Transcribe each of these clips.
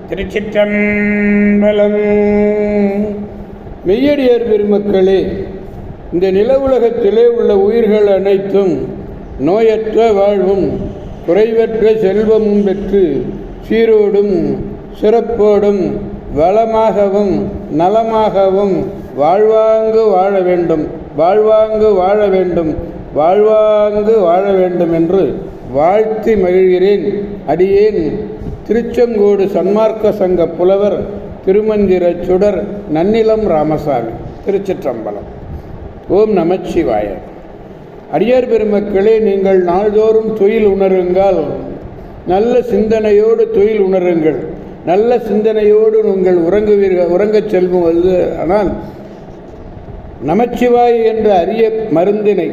திருச்சிற்றம்பலம். மெய்யடியார் பெருமக்களே, இந்த நில உலகத்திலே உள்ள உயிர்கள் அனைத்தும் நோயற்ற வாழ்வும் குறைவற்ற செல்வமும் பெற்று சீரோடும் சிறப்போடும் வளமாகவும் நலமாகவும் வாழ்வாங்கு வாழ வேண்டும், வாழ்வாங்கு வாழ வேண்டும், வாழ்வாங்கு வாழ வேண்டும் என்று வாழ்த்தி மகிழ்கிறேன். அடியேன் திருச்செங்கோடு சன்மார்க்க சங்க புலவர் திருமந்திர சுடர் நன்னிலம் ராமசாமி. திருச்சிற்றம்பலம். ஓம் நமச்சிவாய. அடியார் பெருமக்களே, நீங்கள் நாள்தோறும் துயில் உணருங்கள். நல்ல சிந்தனையோடு துயில் உணருங்கள். நல்ல சிந்தனையோடு நீங்கள் உறங்கச் செல்வது. ஆனால் நமச்சிவாய் என்ற அரிய மருந்தினை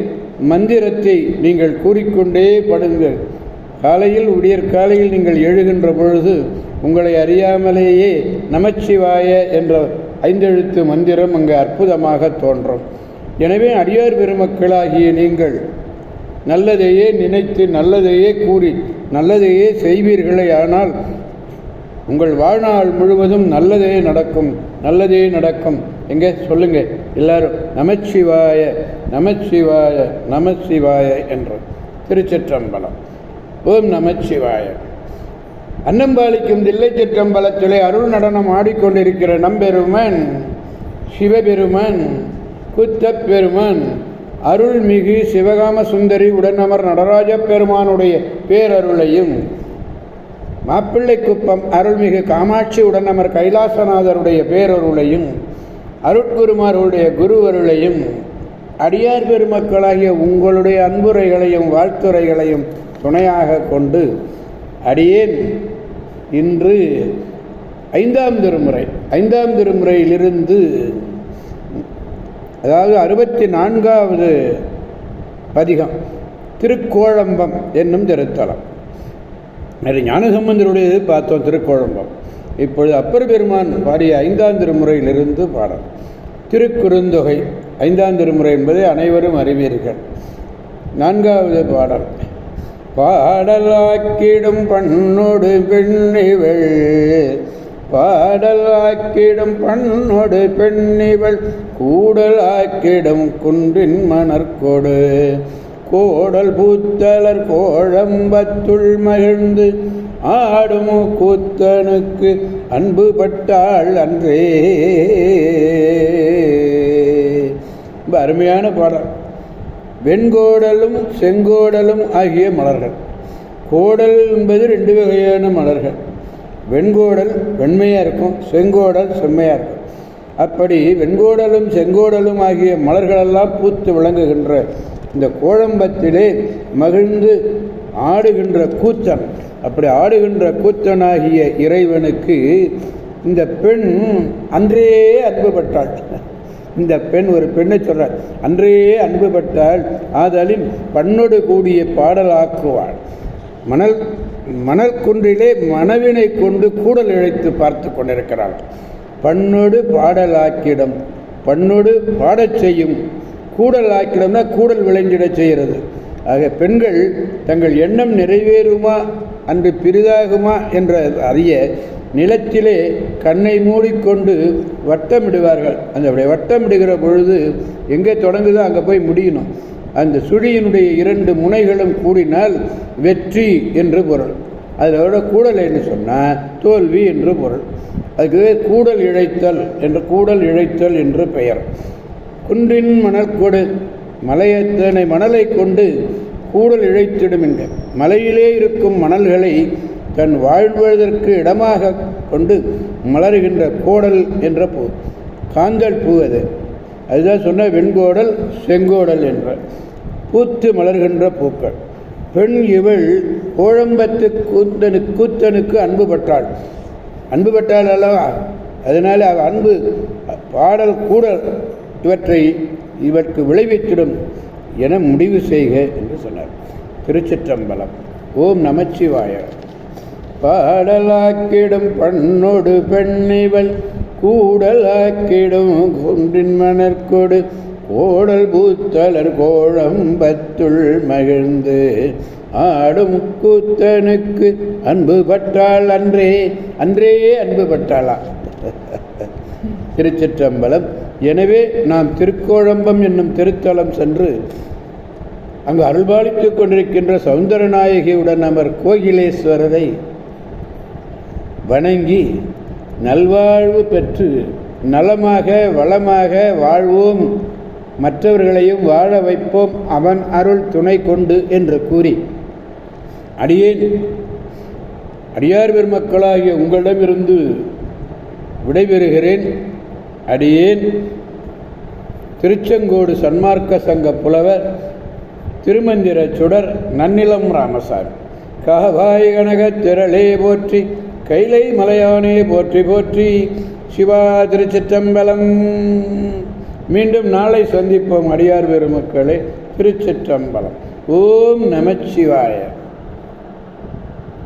மந்திரத்தை நீங்கள் கூறிக்கொண்டே படுங்கள். காலையில் விடியற்காலையில் நீங்கள் எழுகின்ற பொழுது உங்களை அறியாமலேயே நமச்சிவாய என்ற 5 எழுத்து மந்திரம் அங்கு அற்புதமாக தோன்றும். எனவே அடியார் பெருமக்களாகிய நீங்கள் நல்லதையே நினைத்து நல்லதையே கூறி நல்லதையே செய்வீர்களே, ஆனால் உங்கள் வாழ்நாள் முழுவதும் நல்லதே நடக்கும், நல்லதே நடக்கும். எங்கே சொல்லுங்க எல்லாரும், நமச்சிவாய நமச்சிவாய நமச்சிவாய என்று. திருச்சிற்றம்பலம். ஓம் நமச்சிவாய. அன்னம்பாளிக்கும் தில்லை சிற்றம்பலத்திலே அருள் நடனம் ஆடிக்கொண்டிருக்கிற நம்பெருமன் சிவபெருமன் குத்தப்பெருமன் அருள்மிகு சிவகாம சுந்தரி உடனமர் நடராஜ பெருமானுடைய பேரருளையும், மாப்பிள்ளைக்குப்பம் அருள்மிகு காமாட்சி உடனமர் கைலாசநாதருடைய பேரருளையும், அருட்குருமாருடைய குருவருளையும், அடியார் பெருமக்களாகிய உங்களுடைய அன்புரைகளையும் வாழ்த்துரைகளையும் துணையாக கொண்டு அடியேன் இன்று 5ஆம் திருமுறையிலிருந்து, அதாவது 64வது பதிகம் திருக்கோழம்பம் என்னும் திருத்தலம். ஞானசம்பந்தருடையது பார்த்தோம் திருக்கோழம்பம். இப்பொழுது அப்பர் பெருமான் பாடிய 5ஆம் திருமுறையிலிருந்து பாடல். திருக்குறுந்தொகை 5ஆம் திருமுறை என்பதை அனைவரும் அறிவீர்கள். 4வது பாடல். பாடலாக்கிடும் பண்ணோடு பெண்ணிவள், பாடலாக்கிடும் பண்ணோடு பெண்ணிவள், கூடலாக்கிடும் குன்றின் மணற்கொடு, கோடல் பூத்தலர் கோழம்பத்துள் மகிழ்ந்து ஆடும் கூத்தனுக்கு அன்பு பட்டாள் அன்றே. ரொம்ப அருமையான பாடல். வெண்கோடலும் செங்கோடலும் ஆகிய மலர்கள். கோடல் என்பது 2 வகையான மலர்கள். வெண்கோடல் வெண்மையாக இருக்கும், செங்கோடல் செம்மையாக இருக்கும். அப்படி வெண்கோடலும் செங்கோடலும் ஆகிய மலர்களெல்லாம் பூத்து விளங்குகின்ற இந்த கோழம்பத்திலே மகிழ்ந்து ஆடுகின்ற கூத்தன். அப்படி ஆடுகின்ற கூத்தனாகிய இறைவனுக்கு இந்த பெண் அன்றே அன்புபட்டாள். இந்த பெண், ஒரு பெண்ணை சொல்றார், அன்றே அன்புபட்டாள். ஆதலின் பண்ணோடு கூடிய பாடலாக்குவாள். மணல் குன்றிலே மனவினை கொண்டு கூடல் இழைத்து பார்த்து கொண்டிருக்கிறாள். பண்ணோடு பாடலாக்கிடம், பண்ணோடு பாடச் செய்யும். கூடல் ஆக்கிடம்னா கூடல் விளைஞ்சிட செய்கிறது. ஆக பெண்கள் தங்கள் எண்ணம் நிறைவேறுமா அன்று பிரிதாகுமா என்ற அறிய நிலத்திலே கண்ணை மூடிக்கொண்டு வட்டமிடுவார்கள். அந்த வட்டமிடுகிற பொழுது எங்கே தொடங்குதோ அங்கே போய் முடியணும். அந்த சுழியினுடைய 2 முனைகளும் கூடினால் வெற்றி என்று பொருள். அதோட கூடல் என்று சொன்னால் தோல்வி என்று பொருள். அதுக்கு கூடல் இழைத்தல் என்று பெயர். குன்றின் மணற்கொடு, மலையத்தனை மணலை கொண்டு கூடல் இழைத்திடும் என்க. மலையிலே இருக்கும் மணல்களை தன் வாழ்வதற்கு இடமாக கொண்டு மலர்கின்ற கோடல் என்ற பூ, காந்தல் பூ. அதுதான் சொன்ன வெண்கோடல் செங்கோடல் என்ற பூத்து மலர்கின்ற பூக்கள். பெண் இவள் கோழம்பத்து கூத்தனுக்கு அன்பு பட்டாள் அல்லவா. அதனால் அவள் அன்பு பாடல் கூடல் இவற்கு விளைவித்திடும் என முடிவு செய்க என்று சொன்னார். திருச்சிற்றம்பலம். ஓம் நமச்சிவாய. பாடலாக்கிடும் பண்ணோடு பெண்ணிவள், கூடலாக்கிடும் குன்றின் மணற்கொடு, கோடல் பூத்தலர் கோழம்பத்துள் மகிழ்ந்து ஆடும் கூத்தனுக்கு அன்பு பட்டாள் அன்றே அன்றே அன்பு பட்டாளா. திருச்சிற்றம்பலம். எனவே நாம் திருக்கோழம்பம் என்னும் திருத்தலம் சென்று அங்கு அருள்பாலித்துக் கொண்டிருக்கின்ற சௌந்தரநாயகியுடன் அமர் கோகிலேஸ்வரரை வணங்கி நல்வாழ்வு பெற்று நலமாக வளமாக வாழ்வோம், மற்றவர்களையும் வாழ வைப்போம் அவன் அருள் துணை கொண்டு என்று கூறி அடியார் பெருமக்களாகிய உங்களிடமிருந்து விடைபெறுகிறேன். அடியேன் திருச்செங்கோடு சன்மார்க்க சங்க புலவர் திருமந்திர சுடர் நன்னிலம் ராமசாமி. காவாய் கனகத் திரளே போற்றி, கைலை மலையானே போற்றி போற்றி. சிவா திருச்சிற்றம்பலம். மீண்டும் நாளை சந்திப்போம் அடியார் பெருமக்களே. திருச்சிற்றம்பலம். ஓம் நமச்சிவாய.